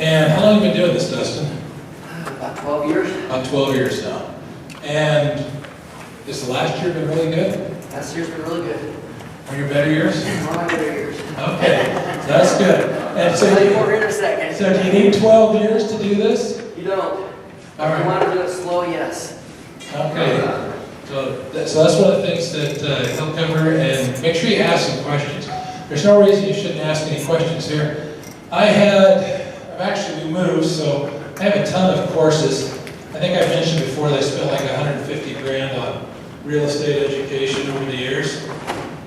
And how long have you been doing this, Dustin? About 12 years. About 12 years now. And this last year been really good? Last year's been really good. Are your better years? One of my better years. Okay, that's good. And I'll so, tell you more in a second. so do you need 12 years to do this? You don't. All If you right. want to do it slow, yes. Okay. So that's one of the things that he'll cover, and make sure you ask some questions. There's no reason you shouldn't ask any questions here. I've actually moved, so I have a ton of courses. I think I mentioned before that I spent like 150 grand on real estate education over the years.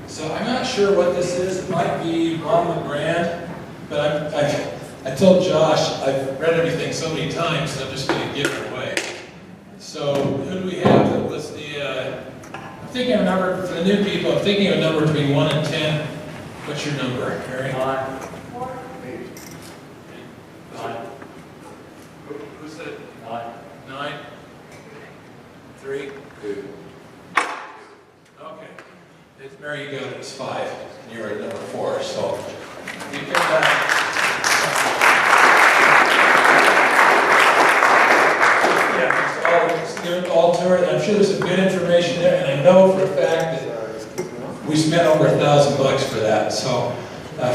So I'm not sure what this is. It might be Mama Brand, but I told Josh I've read everything so many times that I'm just going to give it away. So who do we have that was I'm thinking of a number, for the new people, I'm thinking of a number between 1 and 10. What's your number, Harry? 9. Who said 9. 9? 3? 2. Okay. It's, Mary, you got it, it's 5, and you were at number 4, so you picked that. Give it all to her, and I'm sure there's some good information there, and I know for a fact that we spent over $1,000 for that, so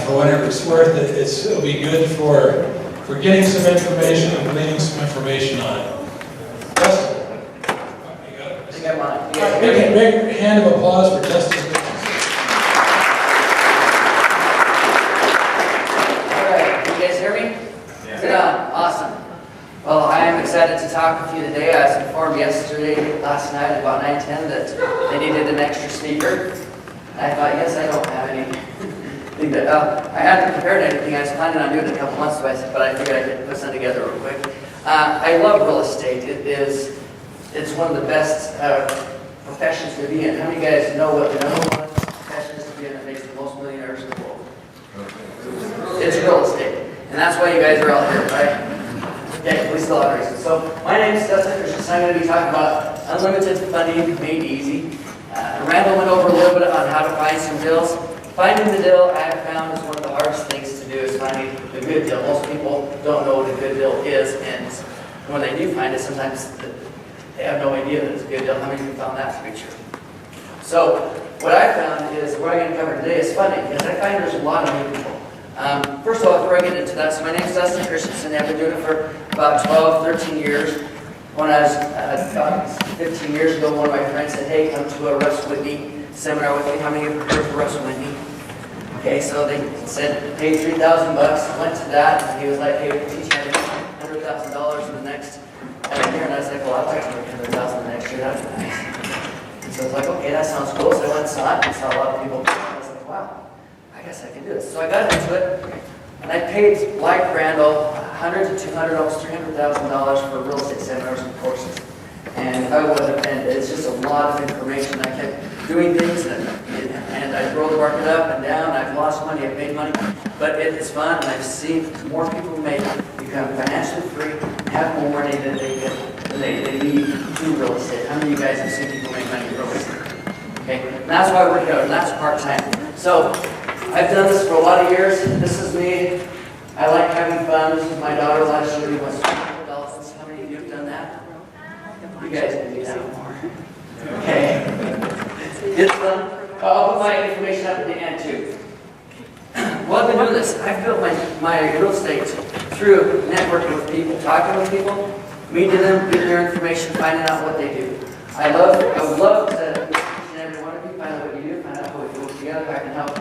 for whatever it's worth, it'll be good for getting some information and gleaning some information on it. Dustin? You got it. I got mine. Big hand of applause for Dustin. All right, you guys hear me? Yeah. Sit down. Awesome. Well, I am excited to talk with you today. I was informed last night at about 9:10 that they needed an extra speaker. I thought, yes, I don't have any. I hadn't prepared anything. I was planning on doing it a couple months ago, but I figured I could put something together real quick. I love real estate. It's one of the best professions to be in. How many of you guys know what the number one profession is to be in that makes the most millionaires in the world? It's real estate. And that's why you guys are all here, right? Yeah, we still have reasons. So my name is Dustin Christensen. I'm going to be talking about unlimited funding made easy. Randall went over a little bit on how to find some deals. Finding the deal, I have found, is one of the hardest things to do, is finding the good deal. Most people don't know what a good deal is, and when they do find it, sometimes they have no idea that it's a good deal. How many of you found that to be true? So what I found is, what I'm going to cover today is funding, because I find there's a lot of new people. First of all, before I get into that, so my name is Dustin Christensen. I've been doing it for about 12, 13 years. When I was about 15 years ago, one of my friends said, hey, come to a Russ Whitney seminar with me. How many of you have heard of Russ Whitney? Okay, so they said, pay $3,000 bucks. Went to that, and he was like, hey, we'll teach you $100,000 in the next year. And I was like, well, I'd like to make $100,000 the next year. That'd be nice. And so I was like, okay, that sounds cool. So I went and saw it, and saw a lot of people. I was like, wow. I guess I can do this. So I got into it, and I paid, like Randall, $100 to $200, almost $300,000 for real estate seminars and courses. And if I would have been, it's just a lot of information. I kept doing things, and I rolled the market up and down. I've lost money, I've made money, but it is fun, and I've seen more people become financially free, have more money than they need to do real estate. How many of you guys have seen people make money in real estate? Okay, and that's why we're here, and that's part-time. So I've done this for a lot of years. This is me. I like having fun. This is my daughter last year. We went $200. How many of you have done that? You guys can do that more. Okay. It's fun. I'll put my information up at the end too. Well, I've been doing this. I've built my real estate through networking with people, talking with people, meeting them, getting their information, finding out what they do. I would love to each and every one of you find out what you do, find out how we work together, how I can help.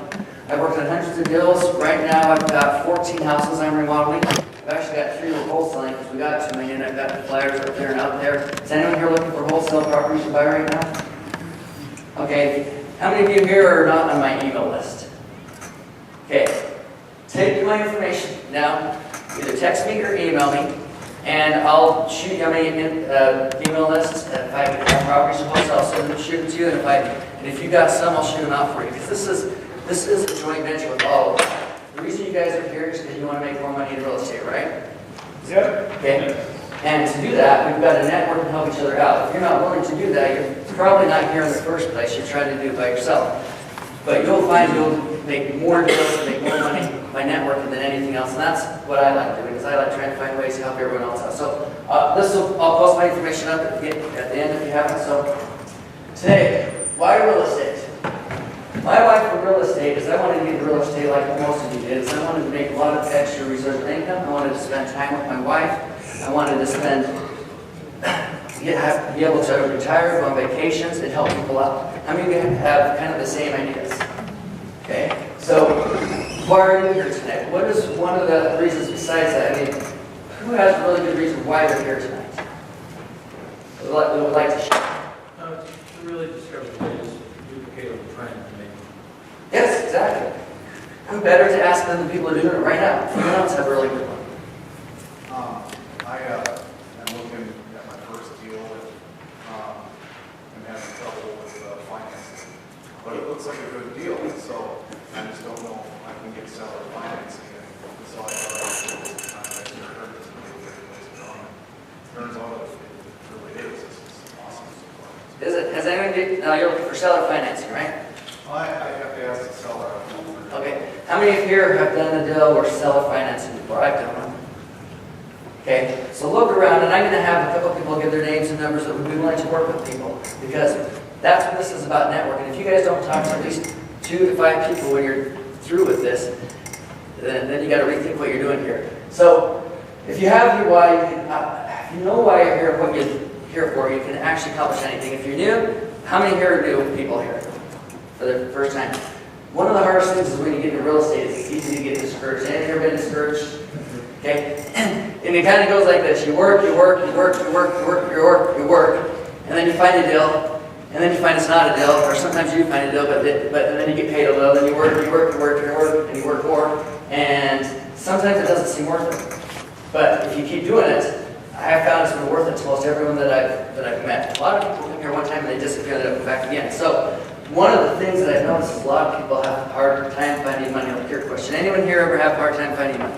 I've worked on hundreds of deals. Right now, I've got 14 houses I'm remodeling. I've actually got 3 we're wholesaling because we got too many, and I've got flyers up there and out there. Is anyone here looking for wholesale properties to buy right now? Okay. How many of you here are not on my email list? Okay. Take my information now. Either text me or email me, and I'll shoot you my email list. If I have properties to wholesale, I'll shoot them to you, and if you got some, I'll shoot them out for you. Because this is a joint venture with all of us. The reason you guys are here is because you want to make more money in real estate, right? Yep. Okay. And to do that, we've got to network and help each other out. If you're not willing to do that, you're probably not here in the first place. You're trying to do it by yourself. But you'll find make more deals and make more money by networking than anything else. And that's what I like doing, is I like trying to find ways to help everyone else out. So I'll post my information up at the end if you haven't. So today, why real estate? My why for real estate is I wanted to get into real estate like most of you did. Is I wanted to make a lot of extra reserve income. I wanted to spend time with my wife. I wanted to be able to retire, go on vacations, and help people out. How many of you have kind of the same ideas? Okay, so why are you here tonight? What is one of the reasons besides that? I mean, who has a really good reason why they're here tonight? Would like to share? To really discover the ways to duplicate what we're trying to make. Yes, exactly. Who better to ask than the people who are doing it right now? Anyone else have a really good one? I'm looking at my first deal and I'm having trouble with financing. But it looks like a good deal, so I just don't know if I can get seller financing. And so I thought I was contacting her to turns out it really is. It's awesome. Is it? Has anyone now you're looking for seller financing, right? I have to ask the seller. Okay. How many of here have done a deal where seller financing before? I've done one. Okay, so look around, and I'm going to have a couple people give their names and numbers that would be willing to work with people, because that's what this is about, networking. If you guys don't talk to at least 2 to 5 people when you're through with this, then you got to rethink what you're doing here. So if you have your why, if you know why you're here and what you're here for, you can actually accomplish anything. If you're new, how many here are new people here for the first time? One of the hardest things is when you get into real estate, it's easy to get discouraged. Anyone ever been discouraged? Okay? And it kind of goes like this. You work, and then you find a deal, and then you find it's not a deal, or sometimes you find a deal, but then you get paid a little, then you work, and you work more, and sometimes it doesn't seem worth it. But if you keep doing it, I have found it's been worth it to most everyone that I've met. A lot of people come here one time and they disappear, and they don't come back again. So one of the things that I've noticed is a lot of people have a hard time finding money. Like your question. Anyone here ever have a hard time finding money?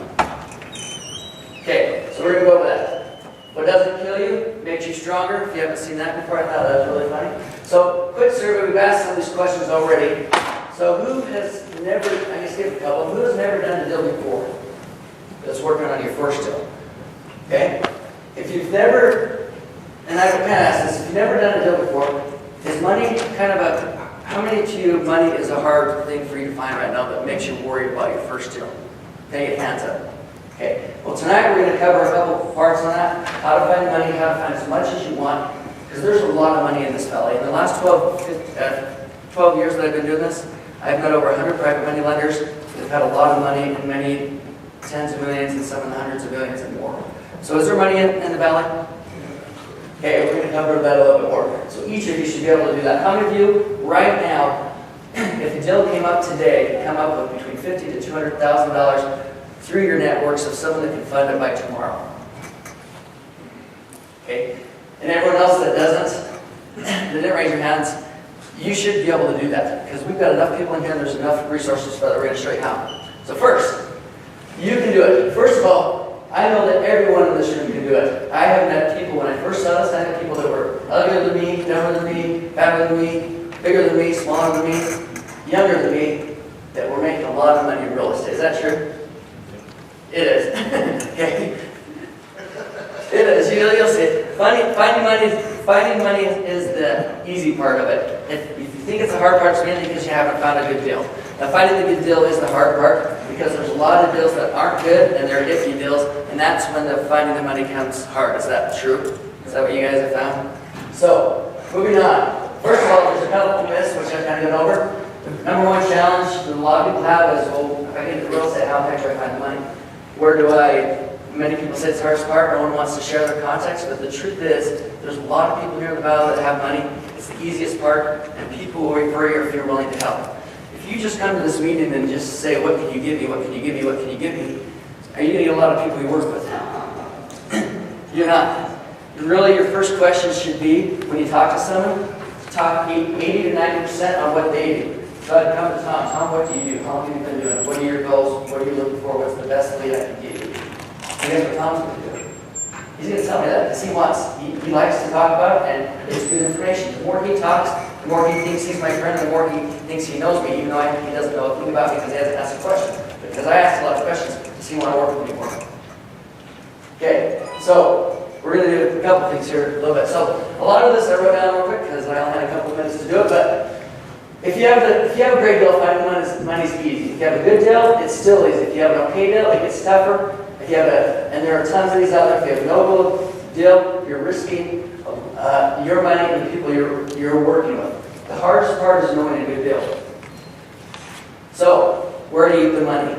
Okay, so we're going to go over that. What doesn't kill you makes you stronger. If you haven't seen that before, I thought that was really funny. So, quick survey. We've asked some of these questions already. So, who has never, I guess give a couple, who has never done a deal before that's working on your first deal? Okay? If you've never, and I kind of asked this, if you've never done a deal before, is money kind of how many to you money is a hard thing for you to find right now that makes you worried about your first deal? Okay, get hands up. Okay, well tonight we're going to cover a couple parts on that, how to find money, how to find as much as you want, because there's a lot of money in this valley. In the last 12 years that I've been doing this, I've met over 100 private money lenders that have had a lot of money, and many tens of millions and some in the hundreds of millions and more. So is there money in the valley? Okay, we're going to cover that a little bit more. So each of you should be able to do that. How many of you right now, if a deal came up today, come up with between $50,000 to $200,000 through your networks of someone that can fund it by tomorrow? Okay? And everyone else that doesn't, that didn't raise your hands, you should be able to do that, because we've got enough people in here and there's enough resources for that. We're going to show you how. So first, you can do it. First of all, I know that everyone in this room can do it. I have met people, when I first saw this, I had people that were uglier than me, dumber than me, fatter than me, bigger than me, smaller than me, younger than me, that were making a lot of money in real estate. Is that true? It is. Okay. It is. You'll see. Finding money is the easy part of it. If you think it's the hard part, it's mainly because you haven't found a good deal. Now, finding the good deal is the hard part, because there's a lot of deals that aren't good and they're iffy deals, and that's when finding the money comes hard. Is that true? Is that what you guys have found? So, moving on. First of all, there's a couple myths which I've kind of gone over. The number one challenge that a lot of people have is, well, if I get into real estate, how the heck do I find the money? Where do I? Many people say it's the hardest part. No one wants to share their contacts, but the truth is, there's a lot of people here in the valley that have money. It's the easiest part, and people will refer you if you're willing to help. If you just come to this meeting and just say, what can you give me, what can you give me, what can you give me, are you going to get a lot of people you work with? You're not. Really, your first question should be, when you talk to someone, talk 80 to 90% on what they do. So I'd come to Tom. Tom, what do you do? How long have you been doing it? What are your goals? What are you looking for? What's the best lead I can give you? And guess what Tom's going to do? He's going to tell me that because he likes to talk about it, and it's good information. The more he talks, The more he thinks he's my friend, the more he thinks he knows me, even though he doesn't know a thing about me because he hasn't asked a question. Because I asked a lot of questions, does he want to work with me more? Okay, so we're going to do a couple things here a little bit. So a lot of this I wrote down real quick because I only had a couple of minutes to do it, but if you have a great deal, finding money's easy. If you have a good deal, it's still easy. If you have an okay deal, it gets tougher. If you have and there are tons of these out there. If you have no good deal, you're risking your money and the people you're working with. The hardest part is knowing a good deal. So, where do you put money?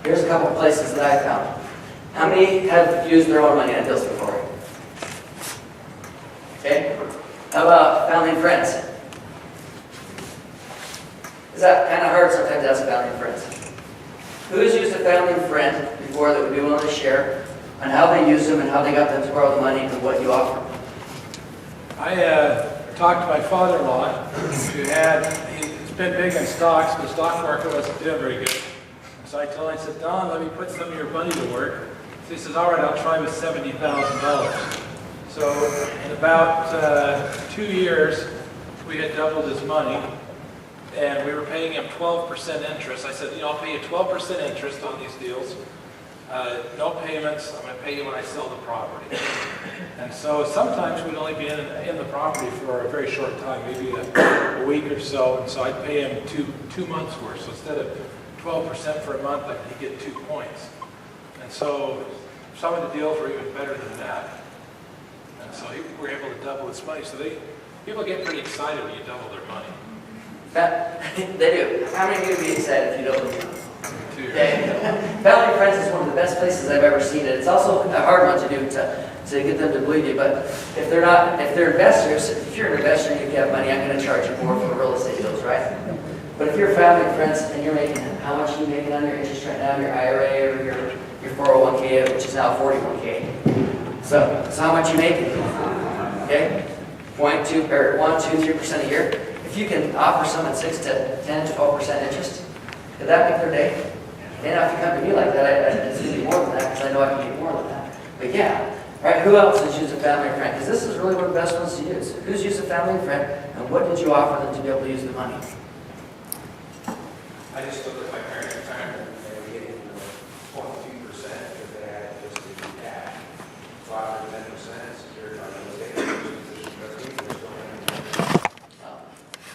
Here's a couple places that I found. How many have used their own money on deals before? Okay. How about family and friends? Is that kind of hard sometimes to ask family and friends? Who has used a family and friend before that would be willing to share on how they use them and how they got them to borrow the money and what you offer? I talked to my father-in-law, he's been big in stocks, but the stock market wasn't doing very good. So I told him, I said, Don, let me put some of your money to work. So he says, all right, I'll try with $70,000. So in about 2 years, we had doubled his money, and we were paying him 12% interest. I said, I'll pay you 12% interest on these deals. No payments, I'm going to pay you when I sell the property. And so sometimes we'd only be in the property for a very short time, maybe a week or so, and so I'd pay him two months worth. So instead of 12% for a month, he'd get 2 points. And so some of the deals were even better than that. And so we were able to double his money. So people get pretty excited when you double their money. They do. How many of you would be excited if you doubled your money? 2 years. Okay. Family and friends is one of the best places I've ever seen it. It's also a hard one to do to get them to believe you. But if they're investors, if you're an investor and you have money, I'm going to charge you more for real estate deals, right? But if you're family and friends and you're making, how much are you making on your interest right now, your IRA or your 401k, which is now 41k. So how much are you making? Okay, 0.2 or 1, 2, 3% a year. If you can offer someone 6 to 10, 12% interest, could that make their day? And now if you come to me like that, it's going to be more than that because I know I can get more than that. But yeah, right? Who else has used a family and friend? Because this is really one of the best ones to use. Who's used a family and friend, and what did you offer them to be able to use the money? I just looked at my parents' retirement, and they were getting 0.2% because they had just the cash. 5 or 10% secured by real estate.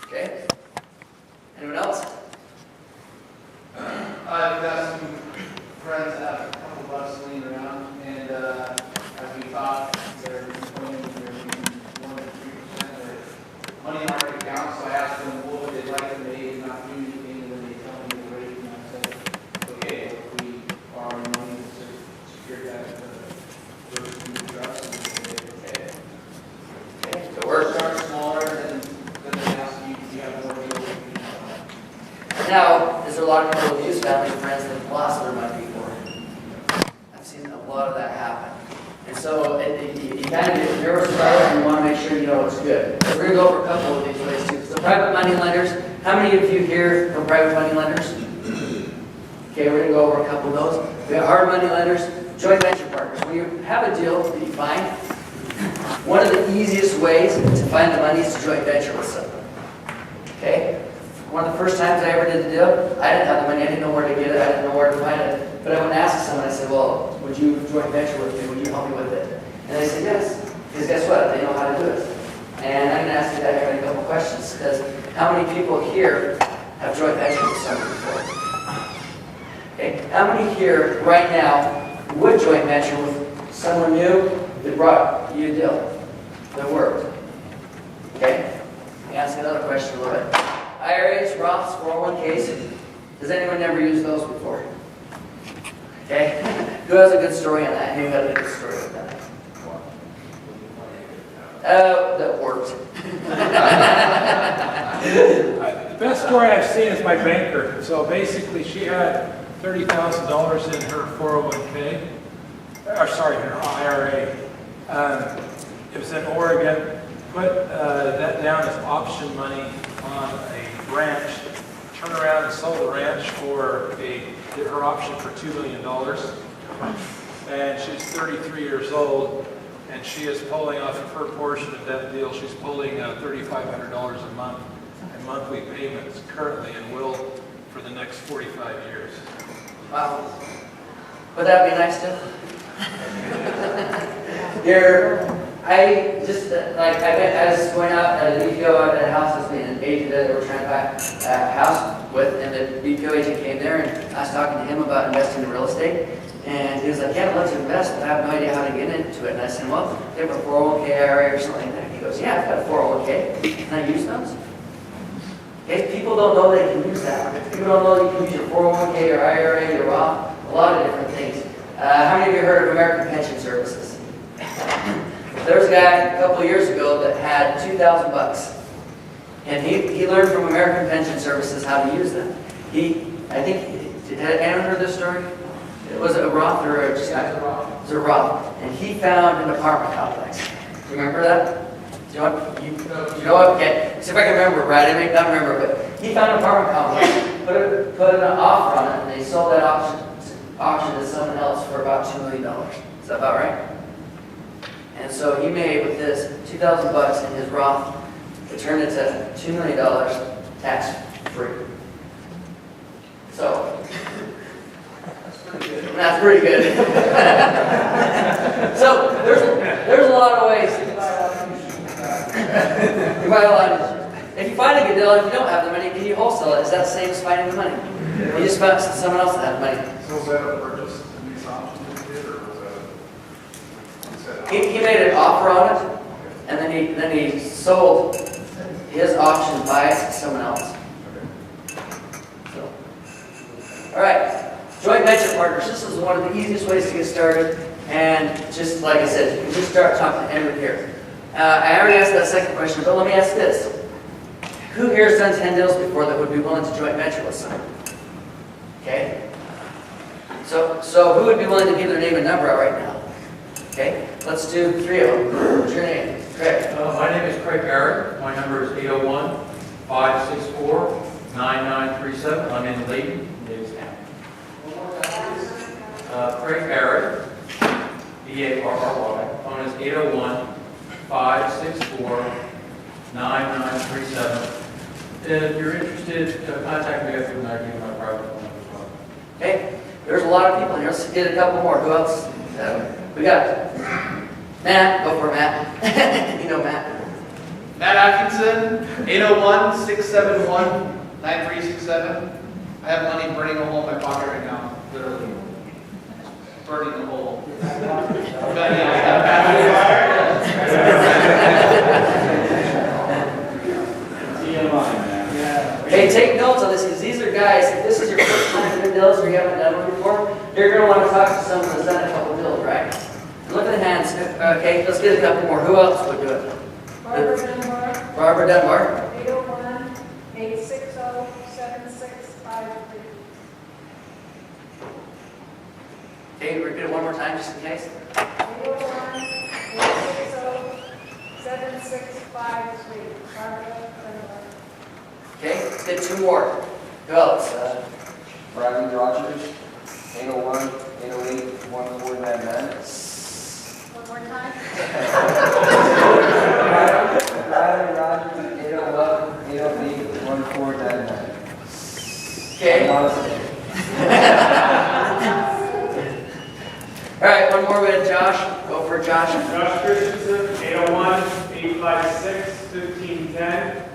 Okay. Anyone else? I've got some friends that have a couple bucks laying around, and as we talk, they're putting their 1 to 3% of their money market account. So I asked them what would they like to make and not do anything, and then they tell me the rate, and I said, okay, if we borrow money to secure that first few trucks, and they say, okay. Okay. So we're Start smaller, then they ask you if you have more deals. now. There's a lot of people who use family and friends that have lost their money before. I've seen a lot of that happen. And so you kind of get nervous about it and you want to make sure you know what's good. So we're going to go over a couple of these ways too. So private money lenders, how many of you here know private money lenders? Okay, we're going to go over a couple of those. We have hard money lenders, joint venture partners. When you have a deal that you find, one of the easiest ways to find the money is to joint venture with someone. Okay? One of the first times I ever did the deal, I didn't have the money, I didn't know where to get it, I didn't know where to find it. But I went and asked someone, I said, well, would you joint venture with me? Would you help me with it? And they said, yes. Because guess what? They know how to do it. And I'm going to ask you that here in a couple questions. Because how many people here have joint ventured with someone before? Okay. How many here right now would joint venture with someone new that brought you a deal that worked? Okay. Let me ask another question a little bit. IRAs, Roths, 401ks. Does anyone never use those before? Okay. Who has a good story on that? Who has a good story on that? That worked. The best story I've seen is my banker. So basically, she had $30,000 in her 401k, or sorry, her IRA. It was in Oregon. Put that down as option money on a ranch. Turned around and sold the ranch for did her option for $2 million. And she's 33 years old. and she is pulling off of her portion of that deal. She's pulling $3,500 a month in monthly payments currently and will for the next 45 years. Wow. Would that be nice too? I was going out at a BPO at a house that's being an agent that they were trying to buy a house with, and the BPO agent came there, and I was talking to him about investing in real estate, and he was like, yeah, I'd love to invest, but I have no idea how to get into it. And I said, well, do you have a 401k IRA or something like that? He goes, yeah, I've got a 401k. Can I use those? Okay, people don't know they can use that. People don't know you can use your 401k, your IRA, your Roth, a lot of different things. How many of you heard of American Pension Services? There was a guy a couple of years ago that had $2,000, and he learned from American Pension Services how to use them. Had anyone heard this story? It was a Roth or a, just it was a Roth, and he found an apartment complex. Do you remember that? Do you know what? Okay, see if I can remember right. I may not remember, but he found an apartment complex, put an offer on it, and they sold that auction to someone else for about $2 million. Is that about right? And so he made with this $2,000 in his Roth, it turned into $2 million tax-free. So, that's pretty good. So, there's a lot of ways. You buy a lot. If you find a good deal, if you don't have the money, can you wholesale it? Is that the same as finding the money? You just found someone else that had money. So was that a purchase, a lease option you did, or was that? He made an offer on it, and then he sold his option buys to someone else. So, all right, joint venture partners. This is one of the easiest ways to get started, and just like I said, you can just start talking to Henry here. I already asked that second question, but let me ask this: who here has done 10 deals before that would be willing to joint venture with someone? Okay. So who would be willing to give their name and number out right now? Okay, let's do 3 of them. What's your name? Craig. My name is Craig Barrett. My number is 801-564-9937. I'm in Layton, Davis County. Craig Barrett, B-A-R-R-Y. Phone is 801-564-9937. If you're interested, contact me after I give my private phone number as well. Okay, there's a lot of people here. Let's get a couple more. Who else? We got Matt. Go for it, Matt. You know Matt. Matt Atkinson, 801-671-9367. I have money burning a hole in my pocket right now, literally. Burning a hole. Hey, take notes on this because these are guys, if this is your first time doing deals or you haven't done one before, you're going to want to talk to someone that's done a couple deals, right? And look at the hands. Okay, let's get a couple more. Who else would do it? Barbara Dunbar, Barbara Dunbar. 801-860-7653. Okay, repeat it one more time just in case. 801-860-7653. Barbara Dunbar. Okay, let's get 2 more. Who else? Bradley Rogers, 801-808-1499. One more time. Bradley Rogers, 801-808-1499. Okay. All right, one more with Josh. Go for Josh. Josh Christensen, 801-856-1510.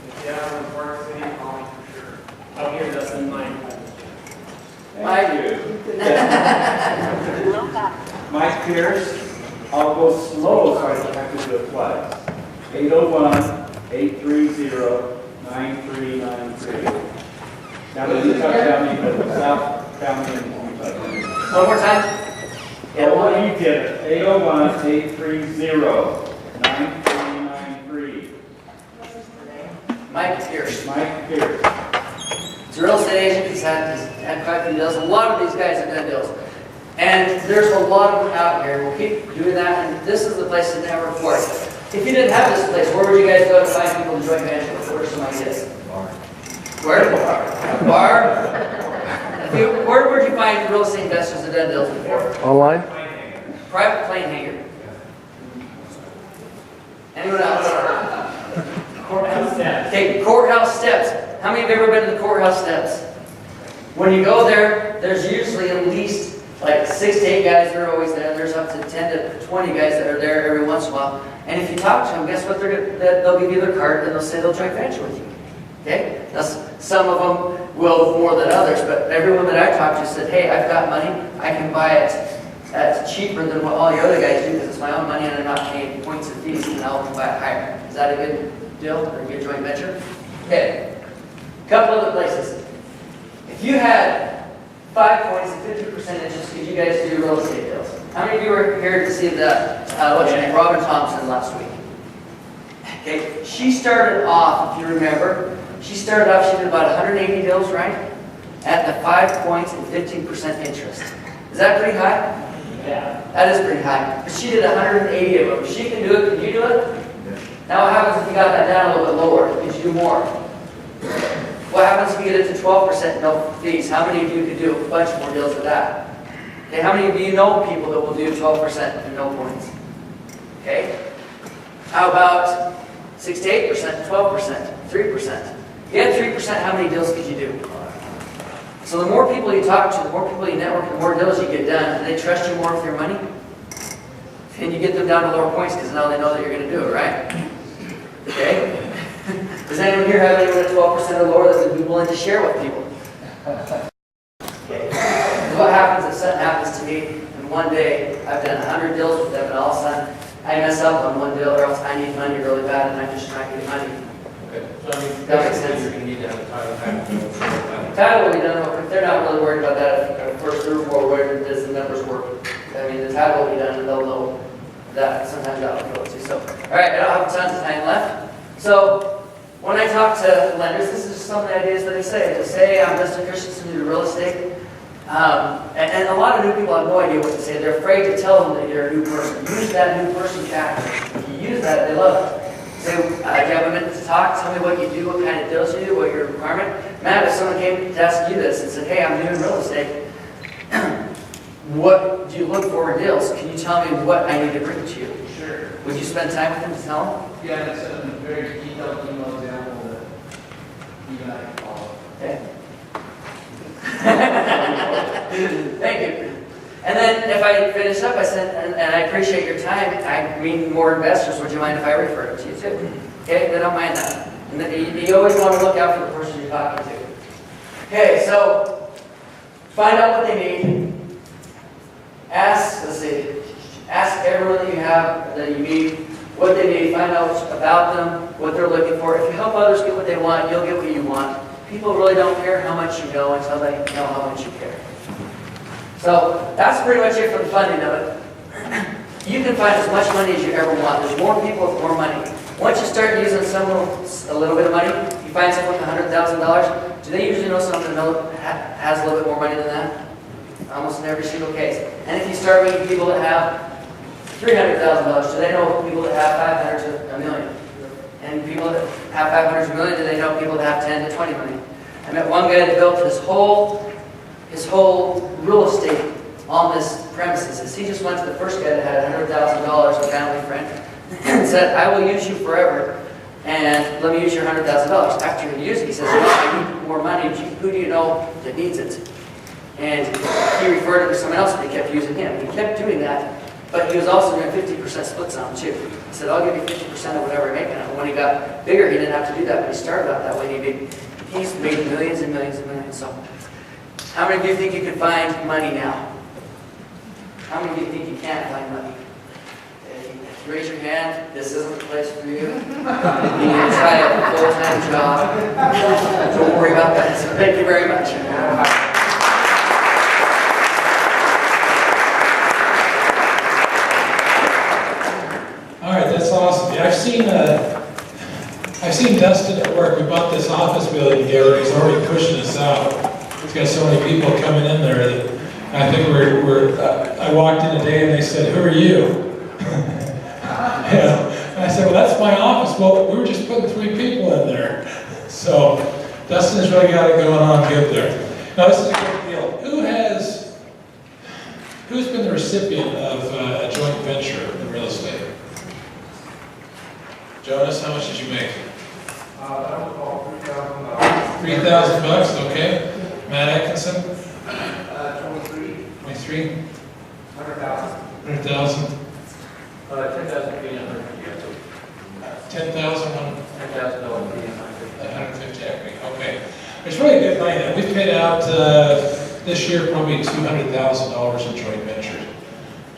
If you have one in Park City, call me for sure. I'll give us in mind. Mike. Mike Pierce, I'll go slow so I don't have to do it twice. 801-830-9393. Now that you touch County, but South County and One more time. Yeah, well, you did it. 801-830-9393. Mike Pierce. Mike Pierce. He's a real estate agent. He's had quite a few deals. A lot of these guys have done deals. And there's a lot of them out here. We'll keep doing that. And this is the place to never report. If you didn't have this place, where would you guys go to find people to join venture with? What are some ideas? Where? Bar. Where would you find real estate investors that have done deals before? Online? Private plane hanger. Anyone else? Courthouse steps. Okay, courthouse steps. How many have ever been to the courthouse steps? When you go there, there's usually at least like 6 to 8 guys that are always there. There's up to 10 to 20 guys that are there every once in a while. And if you talk to them, guess what? They'll give you their card and they'll say they'll joint venture with you. Okay? Now, some of them will more than others, but everyone that I talked to said, hey, I've got money. I can buy it at cheaper than what all the other guys do because it's my own money and I'm not paying points and fees, and I'll buy it higher. Is that a good deal or a good joint venture? Okay. Couple other places. If you had 5 points and 50% interest, could you guys do real estate deals? How many of you were here to see the, what's her name, Robin Thompson last week? Okay, she started off, if you remember, she started off, she did about 180 deals, right? At the 5 points and 15% interest. Is that pretty high? Yeah. That is pretty high. But she did 180 of them. If she can do it, can you do it? Now what happens if you got that down a little bit lower? Could you do more? What happens if you get it to 12% no fees? How many of you could do a bunch more deals with that? Okay, how many of you know people that will do 12% and no points? Okay. How about 6 to 8%, 12%, 3%? If you had 3%, how many deals could you do? So the more people you talk to, the more people you network, the more deals you get done, and they trust you more with your money, and you get them down to lower points because now they know that you're going to do it, right? Okay? Does anyone here have anyone at 12% or lower that would be willing to share with people? Okay. What happens if something happens to me, and one day I've done 100 deals with them, and all of a sudden I mess up on one deal, or else I need money really bad, and I'm just trying to get money. Okay, so I mean, That makes sense. you're gonna need to have a title. Title will be done real quick. They're not really worried about that. Of course, they're more worried does the numbers work. I mean, the title will be done, and they'll know that. Sometimes that will go too. So, all right, I don't have tons of time left. So, when I talk to lenders, this is just some of the ideas that they say. They say, I'm Justin Christensen, do real estate. And a lot of new people have no idea what to say. They're afraid to tell them that you're a new person. Use that new person factor. If you use that, they love it. Say, do you have a minute to talk? Tell me what you do, what kind of deals you do, what your requirement. Matt, if someone came to ask you this and said, hey, I'm new in real estate, what do you look for in deals? Can you tell me what I need to bring to you? Sure. Would you spend time with them to tell them? Yeah, and send them a very detailed email example that you and I can follow. Okay. Thank you. And then if I finish up, I said, and I appreciate your time, I mean more investors, would you mind if I refer them to you too? Okay, they don't mind that. And then you always want to look out for the person you're talking to. Okay, so find out what they need. Ask everyone that you have, that you meet, what they need. Find out about them, what they're looking for. If you help others get what they want, you'll get what you want. People really don't care how much you know until they know how much you care. So that's pretty much it for the funding of it. You can find as much money as you ever want. There's more people with more money. Once you start using a little bit of money, you find someone with $100,000, do they usually know someone that has a little bit more money than that? Almost in every single case. And if you start meeting people that have $300,000, do they know people that have 500 to a million? And people that have 500 to a million, do they know people that have 10 to 20 million? I met one guy that built his whole real estate on this premises. He just went to the first guy that had $100,000, a family friend, and said, I will use you forever, and let me use your $100,000. After he used it, he says, well, I need more money. Who do you know that needs it? And he referred him to someone else, and he kept using him. He kept doing that, but he was also doing 50% splits on them, too. He said, I'll give you 50% of whatever I make. And when he got bigger, he didn't have to do that, but he started out that way. He's made millions and millions and millions. So, how many of you think you can find money now? How many of you think you can't find money? Raise your hand. This isn't the place for you. You need to try a full-time job. Don't worry about that. So thank you very much. All right, that's awesome. Yeah, I've seen Dustin at work. We bought this office building together. He's already pushing us out. He's got so many people coming in there that I think I walked in today and they said, "Who are you?" Yeah. And I said, "Well, that's my office." Well, we were just putting 3 people in there. So Dustin's really got it going on good there. Now this is a good deal. Who's been the recipient of a joint venture in real estate? Jonas, how much did you make? That was about $3,000. $3,000, okay. Matt Atkinson, 23, 23, 100,000. 100,000, 10,000 feet and 150 equity. 10,000, $10,000 feet and 150 equity, okay. There's really good money there. We've paid out this year probably $200,000 in joint ventures,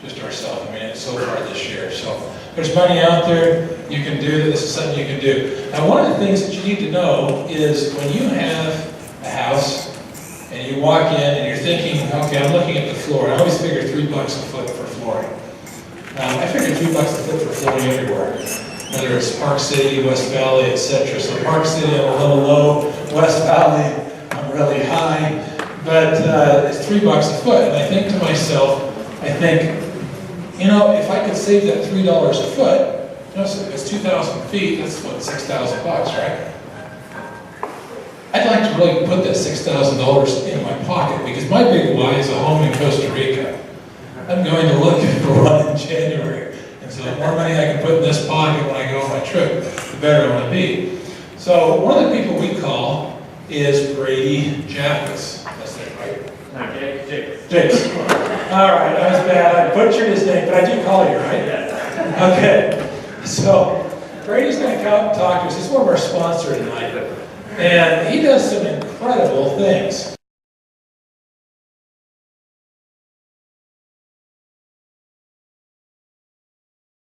just ourselves. I mean, it's so far this year. So there's money out there you can do. This is something you can do. Now, one of the things that you need to know is when you have a house and you walk in and you're thinking, okay, I'm looking at the floor. I always figure $3 a foot for flooring. I figure $3 a foot for flooring everywhere, whether it's Park City, West Valley, etc. So Park City, I'm a little low. West Valley, I'm really high. But it's $3 a foot. And I think to myself, you know, if I could save that $3 a foot, you know, so it's 2,000 feet, that's what, $6,000, right? I'd like to really put that $6,000 in my pocket because my big why is a home in Costa Rica. I'm going to look for one in January. And so the more money I can put in this pocket when I go on my trip, the better I'm going to be. So one of the people we call is Brady Jaffis. That's it, right? No, Jake. Jakes. All right, that was bad. I butchered his name, but I do call you, right? Yes. Okay. So Brady's going to come talk to us. He's one of our sponsors tonight. And he does some incredible things.